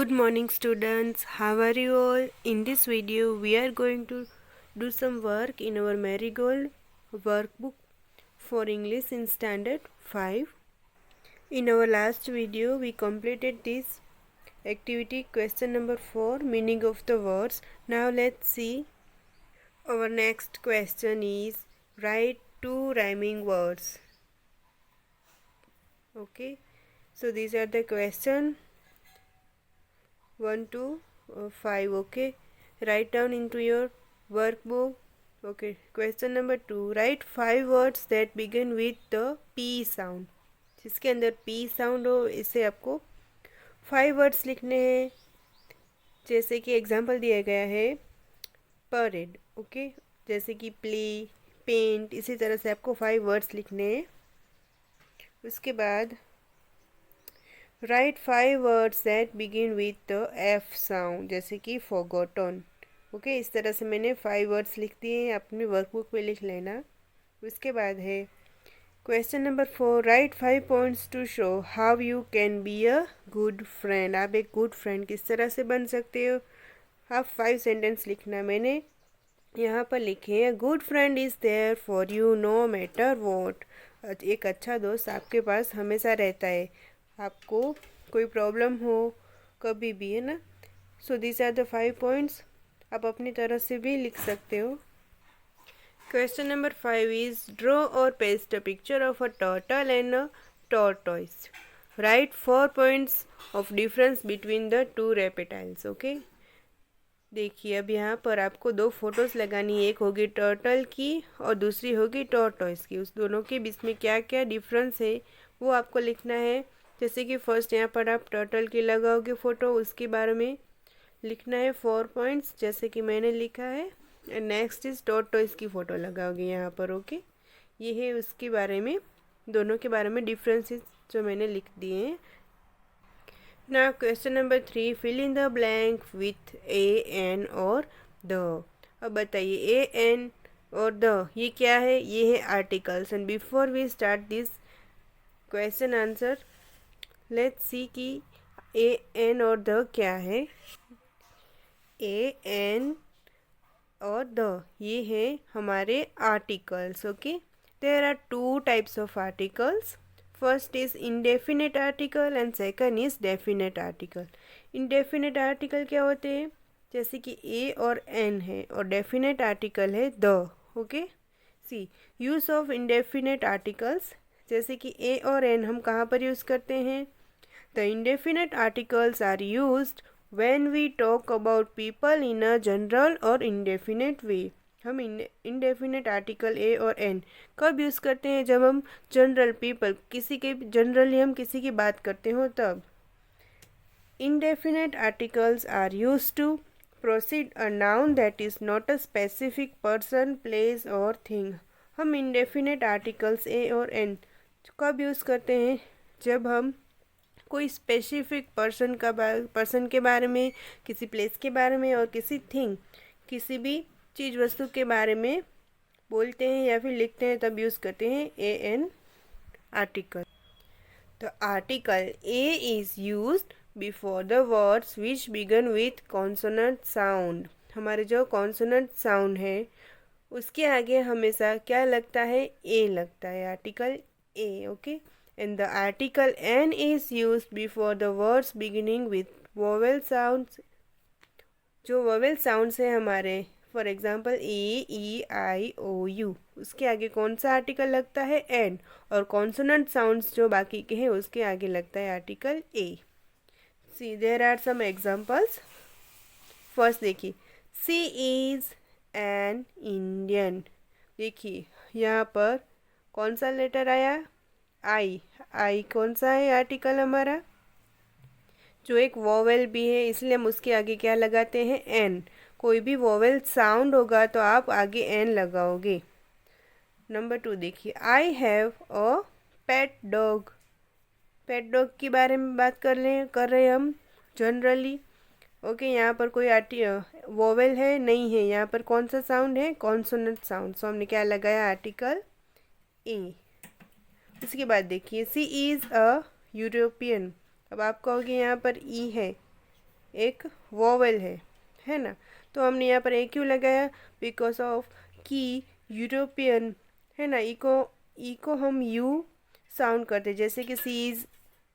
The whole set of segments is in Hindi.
Good morning students, how are you all? In this video we are going to do some work in our Marigold workbook for English in standard 5. In our last video we completed this activity question number 4, meaning of the words. Now let's see. Our next question is write 2 rhyming words. Okay, so these are the question 1 to 5. Okay, write down into your workbook. Okay, question number 2, write 5 words that begin with the P sound. जिसके अंदर P साउंड हो, इसे आपको 5 वर्ड्स लिखने हैं. जैसे कि एग्जाम्पल दिया गया है परेड. ओके, जैसे कि प्ले, पेंट, इसी तरह से आपको 5 वर्ड्स लिखने हैं. उसके बाद right 5 words that begin with the F sound, जैसे कि फॉरगॉटन. ओके, इस तरह से मैंने 5 वर्ड्स लिख दिए हैं, अपनी वर्कबुक पे लिख लेना. उसके बाद है question number 4, write 5 points to show how you can be a good friend. आप एक गुड फ्रेंड किस तरह से बन सकते हो. आप 5 सेंटेंस लिखना. मैंने यहाँ पर लिखे हैं good friend is there for you no matter what. एक अच्छा दोस्त आपके पास हमेशा रहता है, आपको कोई प्रॉब्लम हो कभी भी, है ना. So this are the 5 points. आप अपनी तरह से भी लिख सकते हो. क्वेश्चन नंबर 5 इज ड्रॉ और paste a picture of a turtle and a tortoise. Write 4 points of difference between the 2 reptiles. Okay, देखिए अब यहाँ पर आपको 2 फोटोज़ लगानी है. एक होगी टर्टल की और दूसरी होगी टॉर्टॉइस की. उस दोनों के बीच में क्या क्या डिफरेंस है वो आपको लिखना है. जैसे कि फर्स्ट यहाँ पर आप टर्टल की लगाओगे फ़ोटो, उसके बारे में लिखना है 4 पॉइंट्स, जैसे कि मैंने लिखा है. एंड नेक्स्ट इज़ टॉर्टॉइस की फ़ोटो लगाओगे यहाँ पर. ओके, ये है उसके बारे में, दोनों के बारे में डिफरेंसेस जो मैंने लिख दिए हैं. Now question number 3, fill in the blank with a, an और द. अब बताइए ए, एन और द ये क्या है. ये है articles. And before we start this question answer, let's see कि ए, एन और द क्या है. ए, एन और द ये है हमारे articles. Okay, there are 2 types of articles. First is indefinite article and second is definite article. Indefinite article क्या होते हैं, जैसे कि ए और एन है, और डेफिनेट आर्टिकल है the. Okay, see use of indefinite articles. जैसे कि ए और एन हम कहाँ पर यूज़ करते हैं. The indefinite articles are used when we talk about people in a general और indefinite way. हम indefinite आर्टिकल ए और एन कब यूज़ करते हैं, जब हम जनरल पीपल, किसी के जनरली हम किसी की बात करते हो तब. indefinite articles are used to precede a noun that is not a specific person, place or thing. हम indefinite articles ए और एन कब यूज़ करते हैं, जब हम कोई स्पेसिफिक पर्सन के बारे में, किसी प्लेस के बारे में और किसी थिंग, किसी भी चीज़ वस्तु के बारे में बोलते हैं या फिर लिखते हैं, तब यूज़ करते हैं ए एन आर्टिकल. तो article a is used before the words which begin with consonant sound. हमारे जो कॉन्सोनेंट साउंड है उसके आगे हमेशा क्या लगता है, ए लगता है. Article A. Okay, and the article n is used before the words beginning with vowel sounds. जो vowel sounds है हमारे, for example A, E, I, O, U, उसके आगे कौन सा आर्टिकल लगता है, एन. और कॉन्सोनेंट साउंड्स जो बाकी के हैं उसके आगे लगता है article a. See there are some examples. First देखिए, सी इज़ एन इंडियन. देखिए यहाँ पर कौन सा लेटर आया, आई. आई कौन सा है आर्टिकल हमारा, जो एक वोवेल भी है, इसलिए हम उसके आगे क्या लगाते हैं, एन. कोई भी वोवेल साउंड होगा तो आप आगे एन लगाओगे. नंबर 2 देखिए, I have a pet dog. Pet dog के बारे में बात कर रहे हैं हम जनरली. ओके, यहाँ पर कोई वोवेल है नहीं है, यहाँ पर कौन सा साउंड है, कॉन्सोनेंट साउंड. सो हमने क्या लगाया, आर्टिकल ए. इसके बाद देखिए, सी इज़ अ यूरोपियन. अब आप कहोगे यहाँ पर ई है, एक वोवेल है ना। तो हमने यहाँ पर ए क्यों लगाया, बिकॉज ऑफ कि यूरोपियन है ना, ई को हम यू साउंड करते, जैसे कि सी इज़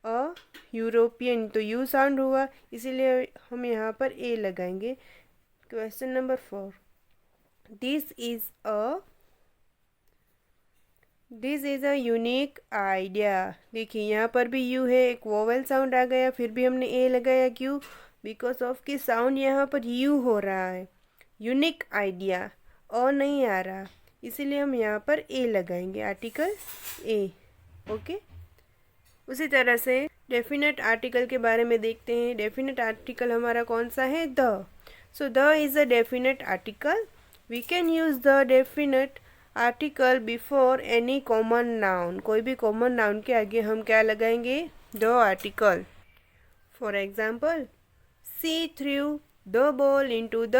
अ यूरोपियन, तो यू साउंड हुआ, इसीलिए हम यहाँ पर ए लगाएंगे। Question number 4, this is a this is a unique idea. देखिए यहाँ पर भी यू है, एक वोवेल साउंड आ गया, फिर भी हमने ए लगाया, क्यों, बिकॉज ऑफ कि साउंड यहाँ पर यू हो रहा है। यूनिक आइडिया और नहीं आ रहा, इसीलिए हम यहाँ पर ए लगाएंगे, आर्टिकल ए। ओके, उसी तरह से डेफिनेट आर्टिकल के बारे में देखते हैं। डेफिनेट आर्टिकल हमारा कौन सा है, the. So the is a definite article. We can use the definite article before any common noun. कोई भी कॉमन नाउन के आगे हम क्या लगाएंगे, the article. For example, she threw the ball into the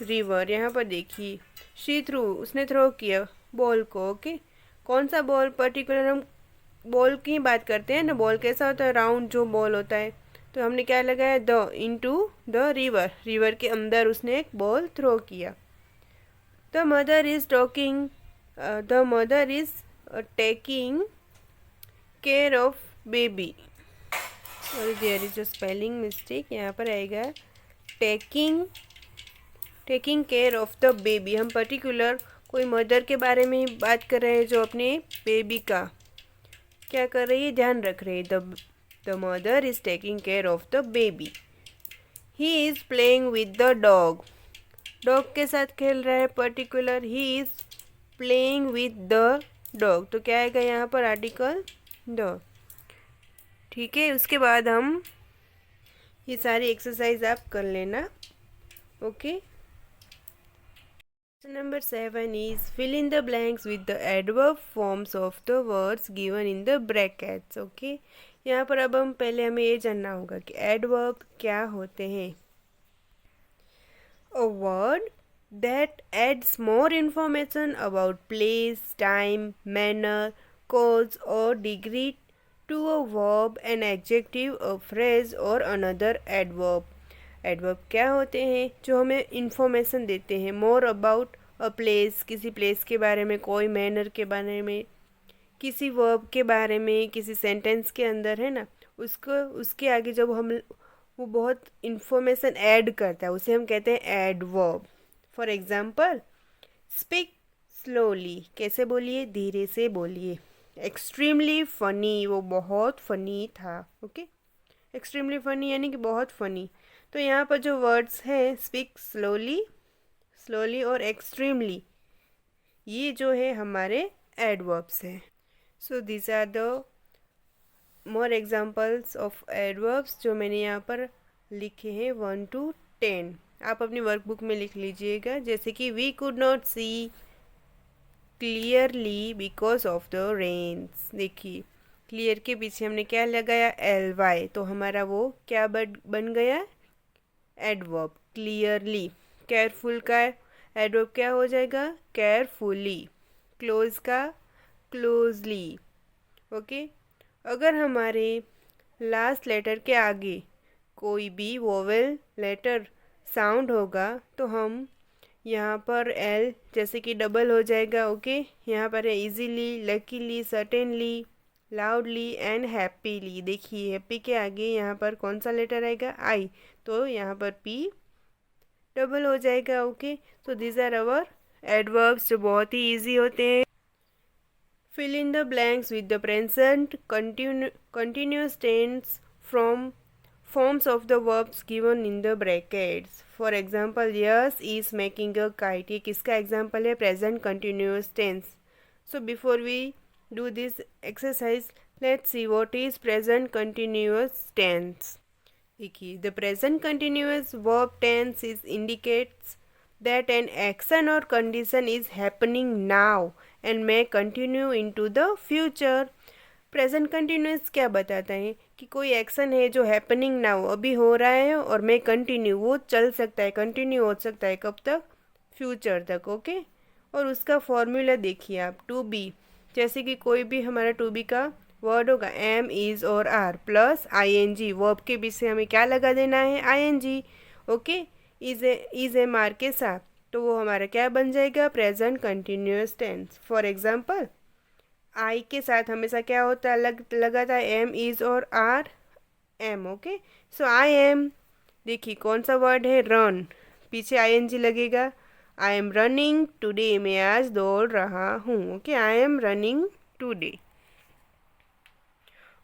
river. यहाँ पर देखिए, शी थ्रू, उसने थ्रो किया बॉल को। ओके, कौन सा बॉल, पर्टिकुलर हम बॉल की बात करते हैं ना, बॉल कैसा होता है, राउंड जो बॉल होता है। तो हमने क्या लगाया, the into the river, river के अंदर उसने एक बॉल थ्रो किया। The mother is talking, the mother is taking care of baby. Sorry, there is a spelling mistake, यहाँ पर आएगा taking care of the baby. हम पर्टिकुलर कोई मदर के बारे में बात कर रहे हैं जो अपने बेबी का क्या कर रही है, ध्यान रख रही है। The mother is taking care of the baby. He is playing with the dog, dog के साथ खेल रहा है, particular he is playing with the dog. तो क्या आएगा यहाँ पर, आर्टिकल द। ठीक है, उसके बाद हम ये सारी एक्सरसाइज आप कर लेना। Okay, number 7 is fill in the blanks with the adverb forms of the words given in the brackets. Okay, यहाँ पर अब हमें ये जानना होगा कि adverb क्या होते हैं। A word that adds more information about place, time, manner, cause or degree to a verb, an adjective, a phrase or another adverb. Adverb क्या होते हैं, जो हमें इंफॉर्मेशन देते हैं, मोर अबाउट अ प्लेस, किसी प्लेस के बारे में, कोई मैनर के बारे में, किसी वर्ब के बारे में, किसी सेंटेंस के अंदर, है ना, उसको उसके आगे जब हम वो बहुत इंफॉर्मेशन ऐड करता है, उसे हम कहते हैं adverb. For example, speak slowly, कैसे बोलिए, धीरे से बोलिए। एक्सट्रीमली फनी, वो बहुत फनी था। ओके, एक्सट्रीमली फनी यानी कि बहुत फनी। तो यहाँ पर जो वर्ड्स हैं, स्पीक स्लोली और एक्सट्रीमली, ये जो है हमारे एडवर्ब्स हैं। So this are the more examples of adverbs जो मैंने यहाँ पर लिखे हैं 1 to 10। आप अपनी वर्कबुक में लिख लीजिएगा, जैसे कि we could not see clearly because of the rains. देखिए, क्लियर के पीछे हमने क्या लगाया, LY, तो हमारा वो क्या बन गया, एडवर्ब, क्लियरली। केयरफुल का एडवर्ब क्या हो जाएगा, केयरफुली। क्लोज का क्लोजली। ओके, अगर हमारे लास्ट लेटर के आगे कोई भी वोवेल लेटर साउंड होगा तो हम यहाँ पर एल जैसे कि डबल हो जाएगा। ओके, यहाँ पर है easily, luckily, certainly, loudly and happily. देखिए, हैप्पी के आगे यहाँ पर कौन सा लेटर आएगा, आई, तो यहाँ पर पी डबल हो जाएगा। ओके, तो दिस आर अवर एडवर्ब्स जो बहुत ही इजी होते हैं। Fill in the blanks with the present continuous tense from forms of the verbs given in the brackets. For example, Yash is making a kite, ये किसका एग्जाम्पल है, present continuous tense. So before we do this exercise, let's see what is present continuous tense. देखिए, the present continuous verb tense is indicates that an action or condition is happening now and may continue into the future. Present continuous क्या बताता है कि कोई एक्शन है जो हैपनिंग नाउ, अभी हो रहा है, और मे कंटिन्यू, वो चल सकता है, कंटिन्यू हो सकता है, कब तक, फ्यूचर तक। ओके, और उसका फॉर्मूला देखिए आप, टू बी, जैसे कि कोई भी हमारा टू बी का वर्ड होगा एम, इज और आर प्लस आईएनजी। वर्ब के बीच से हमें क्या लगा देना है, ING. Okay, is am are के साथ, तो वो हमारा क्या बन जाएगा, present continuous tense. For example, I के साथ हमेशा क्या होता है, लगा था एम, इज और are, am. Okay, so I am, देखिए कौन सा वर्ड है, रन, पीछे आईएनजी लगेगा। आई एम रनिंग टुडे, मैं आज दौड़ रहा हूँ। Okay, I am running today.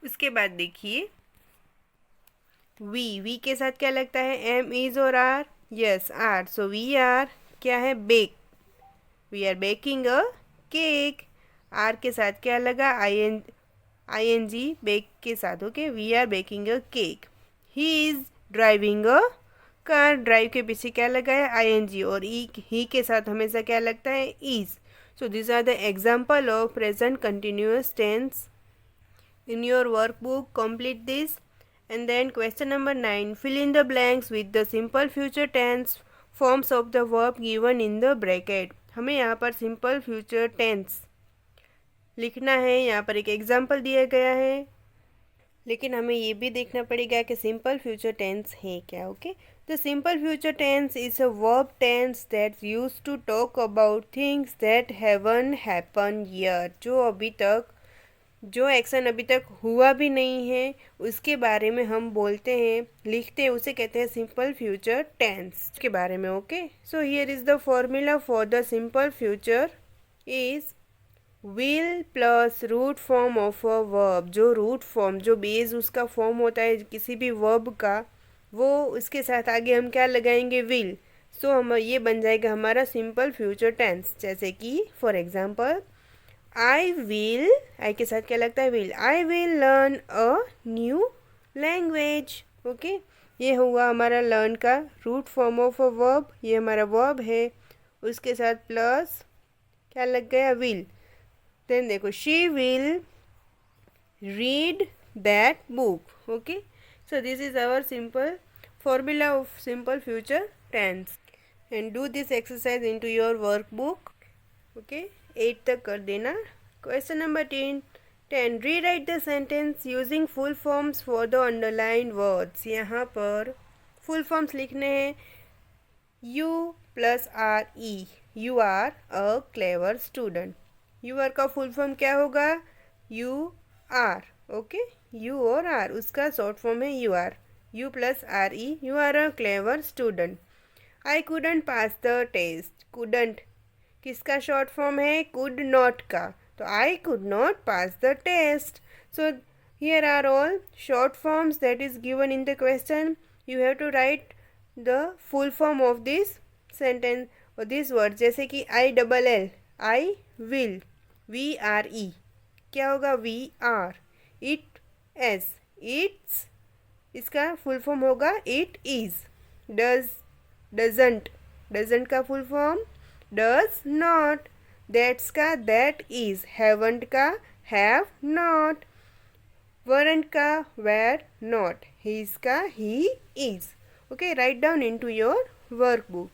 उसके बाद देखिए वी के साथ क्या लगता है, एम, इज और are, yes are, so we are क्या है, bake, we are baking a cake. Are के साथ क्या लगा, आई एन जी, बेक के साथ। Okay, we are baking a cake. He is driving a car, drive के पीछे क्या लगा है, आई एन जी, और ही के साथ हमेशा क्या लगता है, is. So this are the example of present continuous tense in your workbook. Complete this. And then question number 9, fill in the blanks with the simple future tense forms of the verb given in the bracket. हमें यहाँ पर simple future tense लिखना है। यहाँ पर एक एग्जाम्पल दिया गया है, लेकिन हमें ये भी देखना पड़ेगा कि सिंपल फ्यूचर टेंस है क्या। Okay, the simple future tense is a verb tense that used to talk about things that haven't happen yet. जो एक्शन अभी तक हुआ भी नहीं है उसके बारे में हम बोलते हैं, लिखते हैं, उसे कहते हैं सिंपल फ्यूचर टेंस के बारे में। Okay, so here is the formula for the simple future is will plus root form of a verb. जो रूट फॉर्म, जो बेस उसका फॉर्म होता है किसी भी वर्ब का, वो उसके साथ आगे हम क्या लगाएंगे, विल। सो हम ये बन जाएगा हमारा सिंपल फ्यूचर टेंस। जैसे कि for example, I will, I के साथ क्या लगता है, will, I will learn a new language. Okay, ये हुआ हमारा लर्न का root form of a verb, ये हमारा वर्ब है, उसके साथ प्लस क्या लग गया, विल। देन देखो, she will read that book. Okay, so this is our simple formula of simple future tense. And do this exercise into your workbook. Okay, 8 तक कर देना। Question number 10, rewrite the sentence using full forms for the underline words. यहाँ पर फुल फॉर्म्स लिखने हैं। You plus R E, you are a clever student. You are का फुल फॉर्म क्या होगा, यू आर। ओके, यू और आर, उसका शॉर्ट फॉर्म है you are. You plus R E, you are a clever student. I couldn't pass the test, couldn't किसका शॉर्ट फॉर्म है, कुड नॉट का, तो I could not pass the test. So here are all short forms that is given in the question. You have to write the full form of this sentence और दिस वर्ड। जैसे कि I double L, I will, we R E क्या होगा, we are. It S, it's, इसका फुल फॉर्म होगा it is. Does, doesn't, doesn't का full form does not. That's का दैट इज, हैवंट का हैव नॉट, वरंट का वेर नॉट, हीज का he is. Okay, write down into your workbook.